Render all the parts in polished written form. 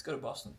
go to Boston.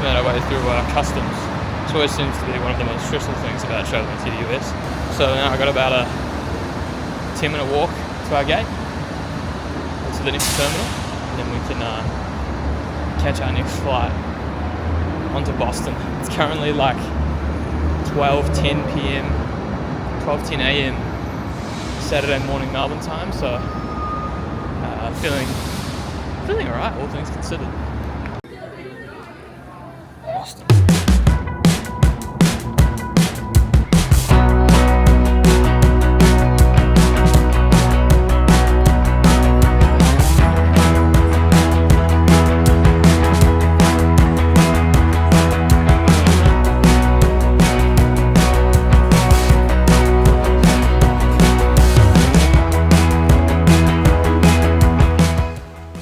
Made our way through customs, which always seems to be one of the most stressful things about traveling to the US. So now I've got about a 10-minute walk to our gate, to the next terminal, and then we can catch our next flight onto Boston. It's currently like 12:10 p.m, 12:10 a.m. Saturday morning Melbourne time, so feeling alright, all things considered. Boston.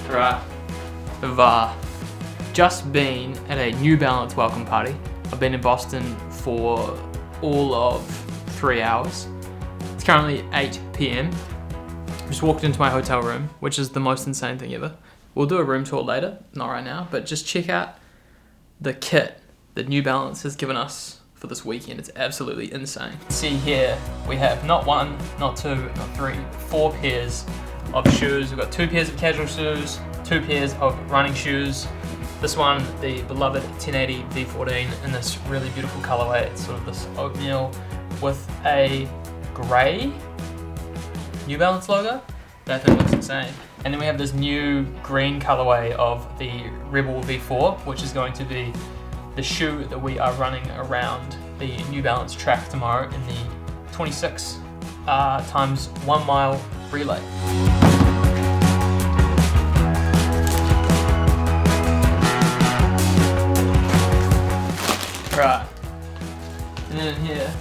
Right, Dewar. Just been at a New Balance welcome party. I've been in Boston for all of 3 hours. It's currently 8 p.m. Just walked into my hotel room, which is the most insane thing ever. We'll do a room tour later, not right now, but just check out the kit that New Balance has given us for this weekend. It's absolutely insane. See here, we have not one, not two, not three, 4 pairs of shoes. We've got 2 pairs of casual shoes, 2 pairs of running shoes. This one, the beloved 1080 V14 in this really beautiful colorway. It's sort of this oatmeal with a grey New Balance logo that I think looks insane. And then we have this new green colorway of the Rebel V4, which is going to be the shoe that we are running around the New Balance track tomorrow in the 26 times 1 mile relay. Right, and then in here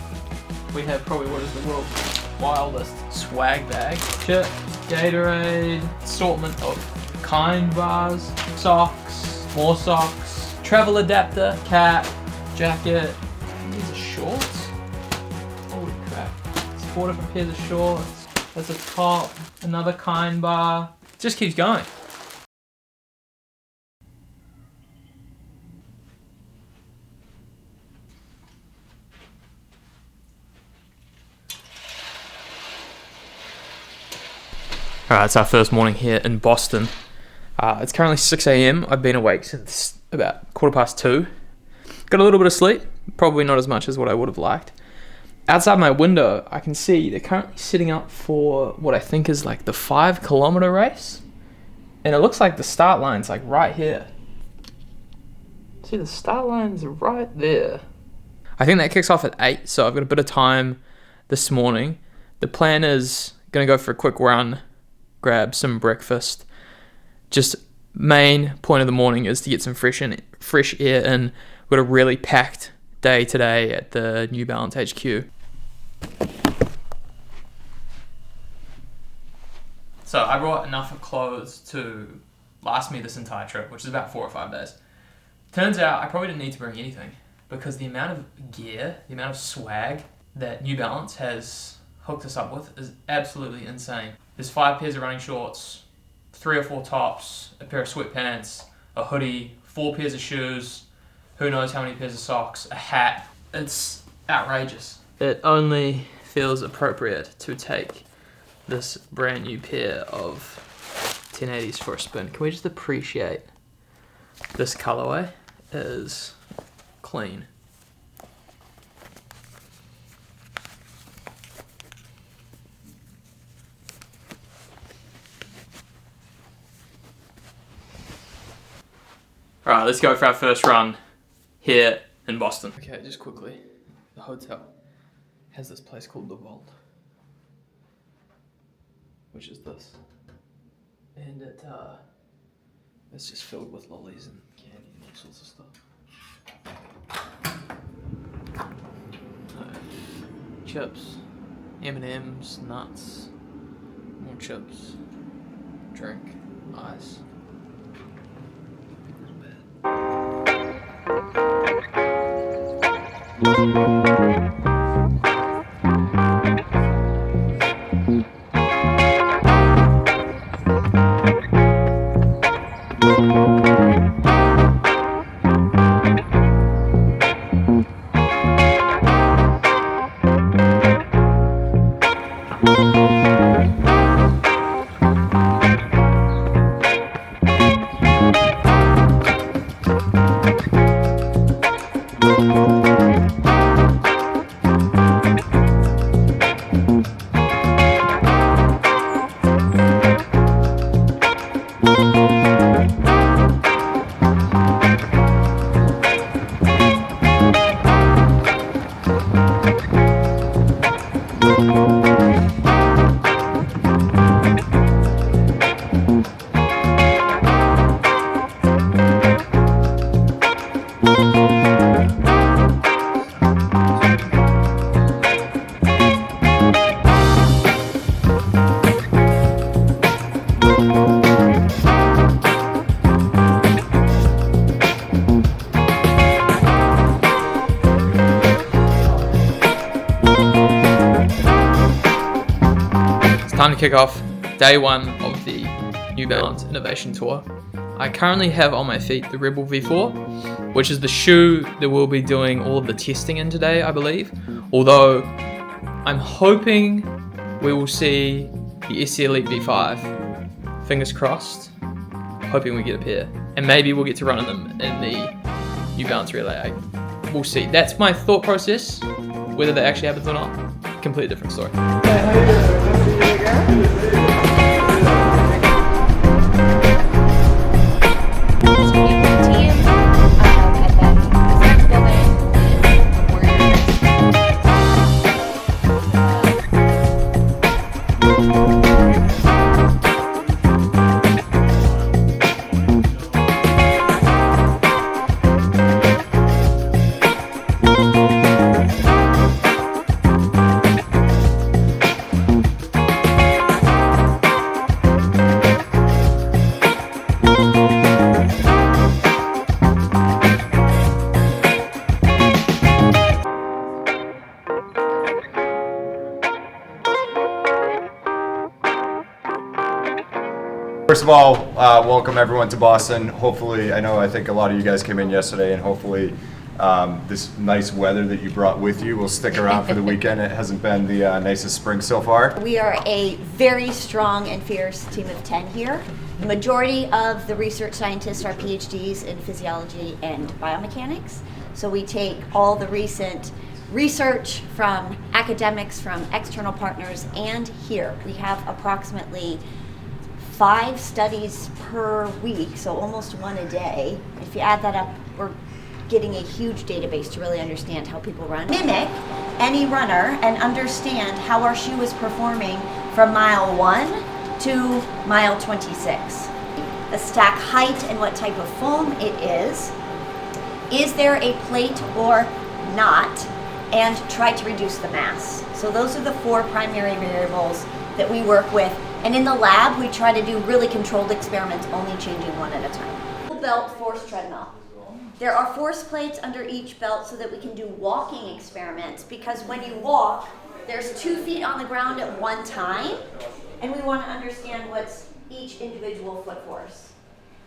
we have probably what is the world's wildest swag bag. Chips, Gatorade, assortment of Kind bars, socks, more socks, travel adapter, cap, jacket. These are shorts. Holy crap. It's 4 different pairs of shorts. There's a top, another Kind bar. It just keeps going. Alright, it's our first morning here in Boston. It's currently 6 a.m. I've been awake since about 2:15. Got a little bit of sleep, probably not as much as what I would have liked. outside my window, I can see they're currently sitting up for what I think is like the 5-kilometer race. And it looks like the start line's like right here. See, the start line's right there. I think that kicks off at 8, so I've got a bit of time this morning. The plan is going to go for a quick run, grab some breakfast. Just main point of the morning is to get some fresh air in. We've got a really packed day today at the New Balance HQ. So I brought enough of clothes to last me this entire trip, which is about 4 or 5 days. Turns out I probably didn't need to bring anything because the amount of gear, the amount of swag that New Balance has hooked us up with is absolutely insane. There's 5 pairs of running shorts, 3 or 4 tops, a pair of sweatpants, a hoodie, 4 pairs of shoes, who knows how many pairs of socks, a hat. It's outrageous. It only feels appropriate to take this brand new pair of 1080s for a spin. Can we just appreciate this colorway is clean. Alright, let's go for our first run here in Boston. Okay, just quickly, the hotel has this place called the Vault, which is this, and it's just filled with lollies and candy and all sorts of stuff. Chips, M&Ms, nuts, more chips, drink, ice. Time to kick off day 1 of the New Balance Innovation Tour. I currently have on my feet the Rebel V4, which is the shoe that we'll be doing all of the testing in today, I believe. Although I'm hoping we will see the SC Elite V5. Fingers crossed. Hoping we get a pair. And maybe we'll get to run in them in the New Balance Relay. We'll see. That's my thought process. Whether that actually happens or not, completely different story. First of all, welcome everyone to Boston. Hopefully, I think a lot of you guys came in yesterday, and hopefully this nice weather that you brought with you will stick around for the weekend. It hasn't been the nicest spring so far. We are a very strong and fierce team of 10 here. The majority of the research scientists are PhDs in physiology and biomechanics. So we take all the recent research, from academics, from external partners, and here we have approximately 5 studies per week, so almost 1 a day. If you add that up, we're getting a huge database to really understand how people run. Mimic any runner and understand how our shoe is performing from mile 1 to mile 26. The stack height and what type of foam it is there a plate or not, and try to reduce the mass. So those are the 4 primary variables that we work with. And in the lab, we try to do really controlled experiments, only changing 1 at a time. Belt force treadmill. There are force plates under each belt so that we can do walking experiments, because when you walk, there's 2 feet on the ground at one time, and we want to understand what's each individual foot force.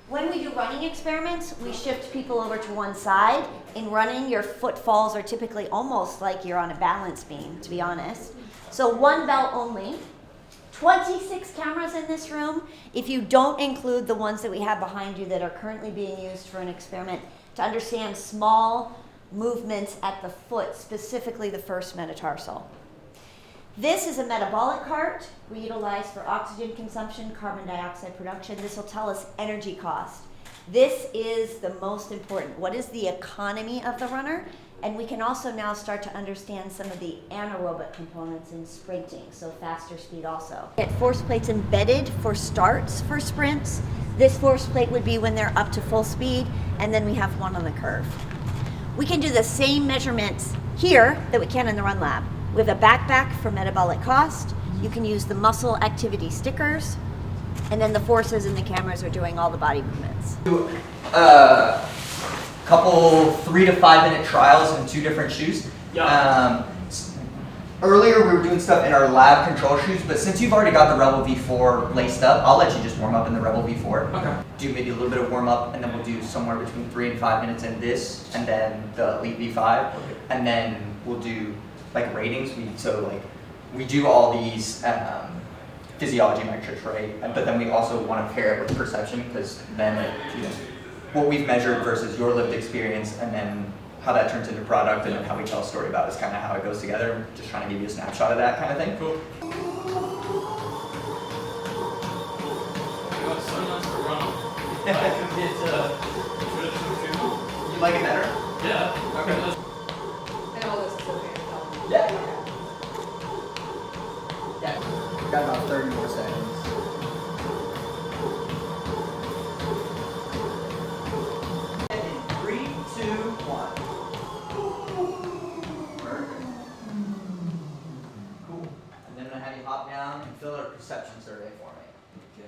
When we do running experiments, we shift people over to one side. In running, your footfalls are typically almost like you're on a balance beam, to be honest. So 1 belt only. 26 cameras in this room, if you don't include the ones that we have behind you that are currently being used for an experiment to understand small movements at the foot, specifically the first metatarsal. This is a metabolic cart we utilize for oxygen consumption, carbon dioxide production. This will tell us energy cost. This is the most important. What is the economy of the runner? And we can also now start to understand some of the anaerobic components in sprinting, so faster speed also. Get force plates embedded for starts for sprints. This force plate would be when they're up to full speed, and then we have one on the curve. We can do the same measurements here that we can in the run lab. We have a backpack for metabolic cost. You can use the muscle activity stickers, and then the forces and the cameras are doing all the body movements. Couple 3 to 5 minute trials in 2 different shoes. Earlier we were doing stuff in our lab control shoes, but since you've already got the Rebel V4 laced up, I'll let you just warm up in the Rebel V4. Okay. Do maybe a little bit of warm up, and then we'll do somewhere between 3 and 5 minutes in this, and then the Elite V5, and then we'll do like ratings. We do all these physiology metrics, right? But then we also want to pair it with perception, because then what we've measured versus your lived experience, and then how that turns into product, and then how we tell a story about it is kind of how it goes together. Just trying to give you a snapshot of that kind of thing. Cool. It's so nice to run on. Compared to traditional shoes. You like it better? Yeah. Okay. And all this is okay. Yeah. Yeah. We've got about 30 more seconds. Hop down and fill out a perception survey for me.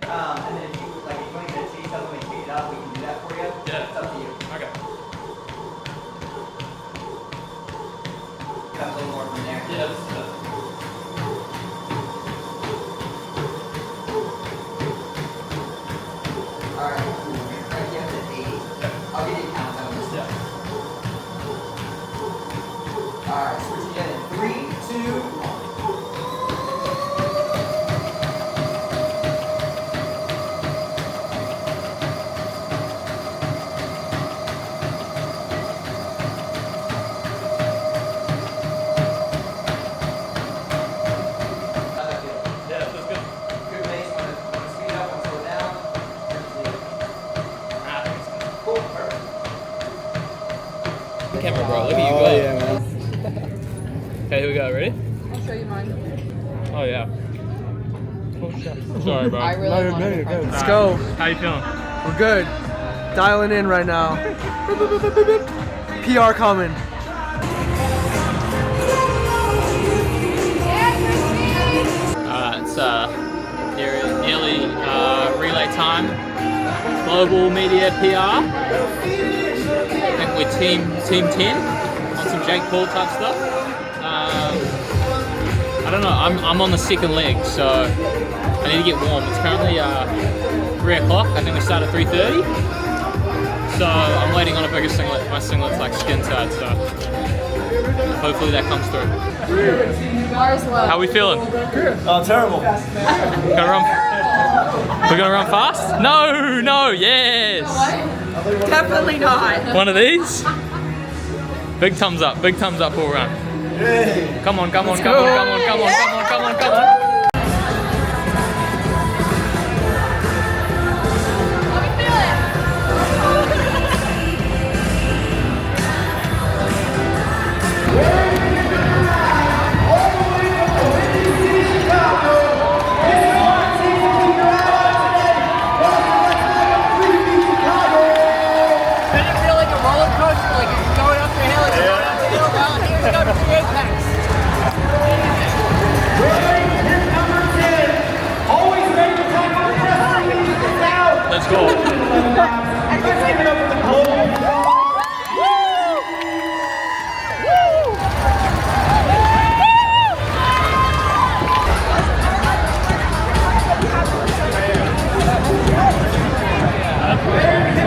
And then if you want to get a taste of them and pick it up, we can do that for you. Yeah. It's up to you. Okay. Got a little more from there. Yeah, this is good. Alright, cool. Right, you have to 8. I'll give you a countdown. Yeah. Alright, switch again in 3, 2, 1. Camera, bro. Look at you go. Yeah, man. Okay, here we go. Ready? I'll show you mine. Oh yeah. Oh shit. Sorry, bro. I really want to try. Let's go. How you feeling? We're good. Dialing in right now. PR coming. It's nearly relay time. Global media PR. I think we're team 10 on some Jake Paul type stuff. I don't know. I'm on the second leg, so I need to get warm. It's currently 3 o'clock. I think we start at 3:30. So I'm waiting on a bigger singlet. My singlet's like skin tight, so hopefully that comes through. Mars low. How are we feeling? Oh, terrible. We're gonna run fast? No, yes. Definitely not. One of these? Big thumbs up, we'll run. Come on, come on, come on, come on, come on, come on, come on, come on. Let's go.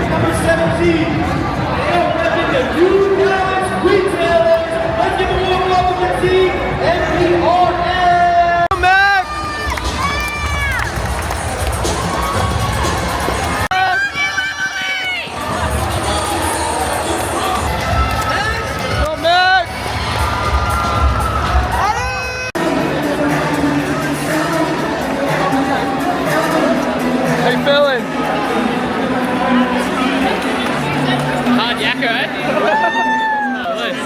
Number 17, the new guys retailers. Let's give a warm welcome to team Enquiries. Mack! Go Mack! How you feeling? Hard yakko, eh? Oh, loose.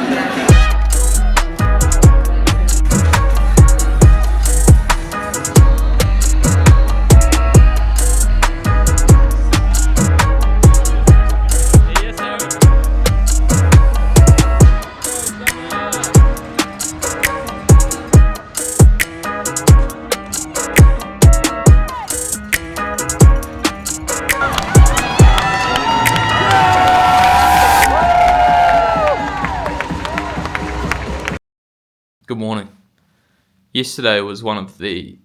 Yes, sir. Good morning. Yesterday was one of the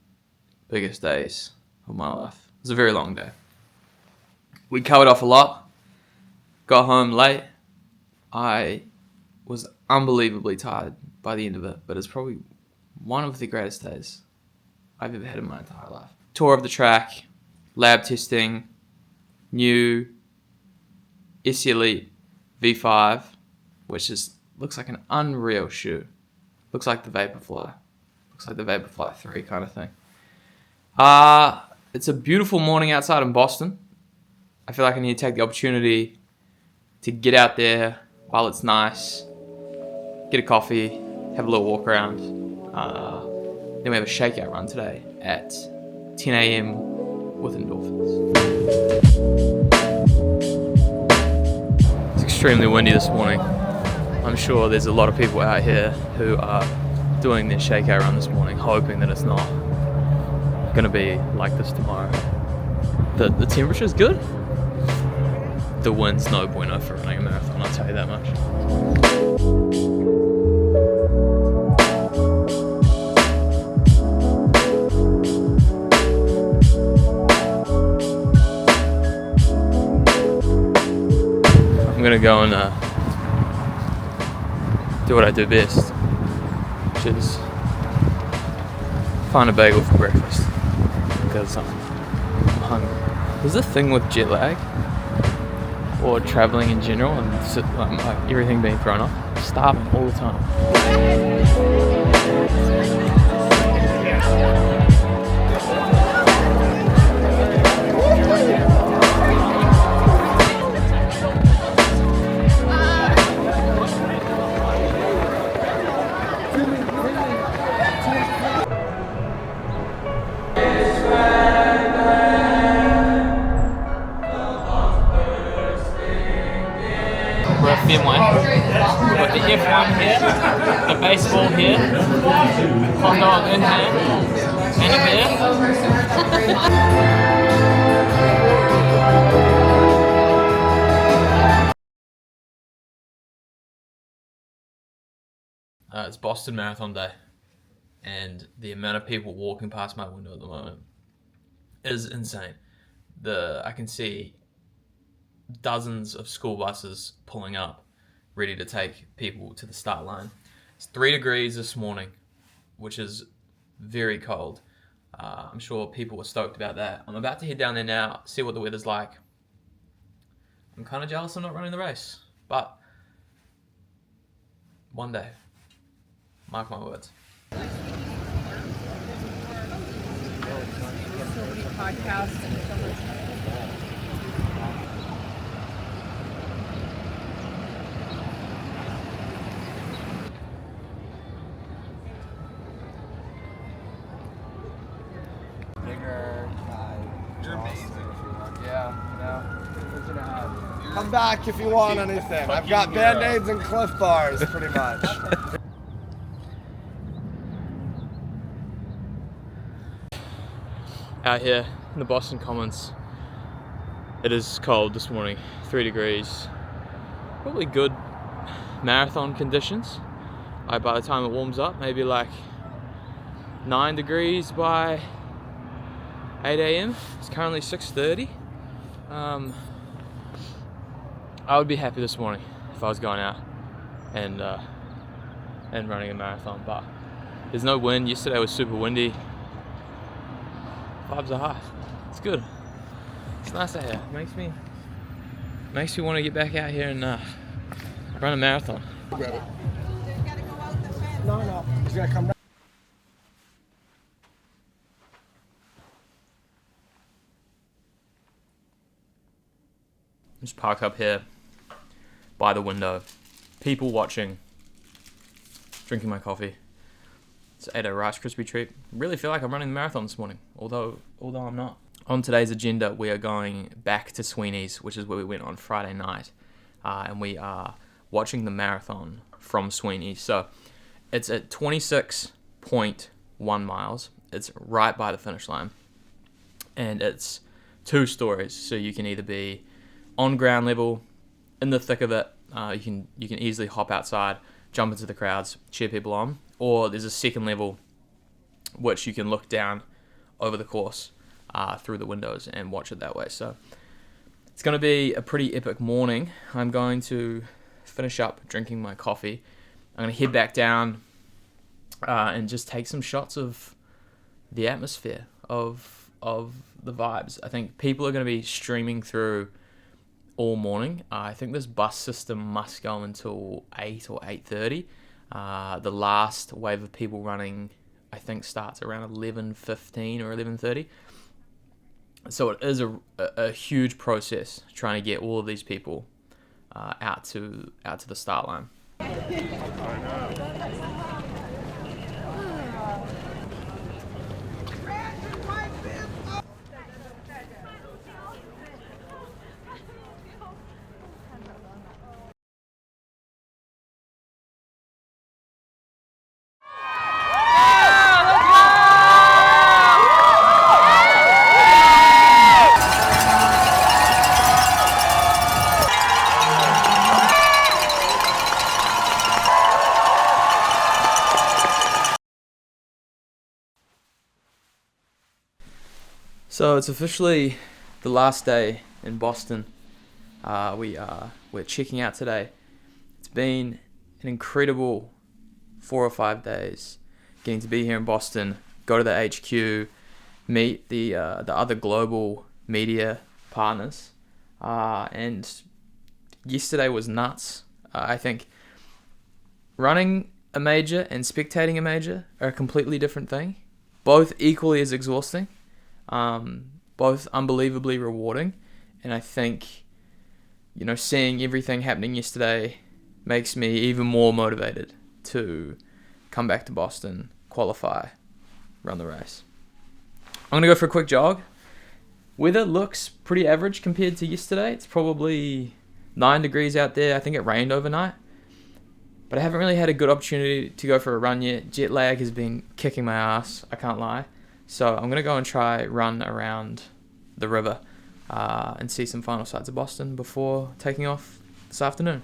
biggest days of my life. It was a very long day. We covered off a lot, got home late. I was unbelievably tired by the end of it, but it's probably one of the greatest days I've ever had in my entire life. Tour of the track, lab testing, new SC Elite V5, which looks like an unreal shoe. Looks like the Vaporfly. Looks like the Vaporfly 3 kind of thing. It's a beautiful morning outside in Boston. I feel like I need to take the opportunity to get out there while it's nice, get a coffee, have a little walk around. Then we have a shakeout run today at 10 a.m. with endorphins. It's extremely windy this morning. I'm sure there's a lot of people out here who are doing their shakeout run this morning, hoping that it's not going to be like this tomorrow. The temperature's good. The wind's no bueno for running a marathon, I'll tell you that much. I'm going to go and do what I do best, which is find a bagel for breakfast because I'm hungry. There's a thing with jet lag or traveling in general and like everything being thrown off. I'm starving all the time. We're at Fenway. We've got the F1 here, the baseball here, hot dog in hand, and a beer. It's Boston Marathon Day, and the amount of people walking past my window at the moment is insane. I can see dozens of school buses pulling up, ready to take people to the start line. It's 3 degrees this morning, which is very cold. I'm sure people were stoked about that. I'm about to head down there now, see what the weather's like. I'm kind of jealous I'm not running the race, but one day Mark my words. So many podcasts and so much. Bigger guy. You're amazing. Yeah. Come back if you want anything. I've got Band-Aids and Cliff Bars, pretty much. Out here in the Boston Commons, it is cold this morning, 3 degrees. Probably good marathon conditions. By the time it warms up, maybe like 9 degrees by 8 a.m. It's currently 6:30. I would be happy this morning if I was going out and running a marathon, but there's no wind. Yesterday was super windy. Vibes are high. It's good. It's nice out here. Makes me want to get back out here and run a marathon. Grab it. No. He's gonna come back. I'm just parked up here by the window. People watching. Drinking my coffee. Just ate a Rice Krispie treat. Really feel like I'm running the marathon this morning, although I'm not. On today's agenda, we are going back to Sweeney's, which is where we went on Friday night, and we are watching the marathon from Sweeney's. So it's at 26.1 miles. It's right by the finish line, and it's 2 stories. So you can either be on ground level, in the thick of it. You can easily hop outside, jump into the crowds, cheer people on. Or there's a second level which you can look down over the course through the windows and watch it that way. So it's going to be a pretty epic morning. I'm going to finish up drinking my coffee. I'm going to head back down and just take some shots of the atmosphere, of the vibes. I think people are going to be streaming through all morning. I think this bus system must go until 8 or 8:30. The last wave of people running, I think, starts around 11:15 or 11:30. So it is a huge process trying to get all of these people out to the start line. So it's officially the last day in Boston. We're checking out today. It's been an incredible 4 or 5 days getting to be here in Boston, go to the HQ, meet the other global media partners, and yesterday was nuts. I think running a major and spectating a major are a completely different thing, both equally as exhausting. Both unbelievably rewarding, and I think, seeing everything happening yesterday makes me even more motivated to come back to Boston, qualify, run the race. I'm going to go for a quick jog. Weather looks pretty average compared to yesterday. It's probably 9 degrees out there. I think it rained overnight, but I haven't really had a good opportunity to go for a run yet. Jet lag has been kicking my ass, I can't lie. So I'm going to go and run around the river and see some final sights of Boston before taking off this afternoon.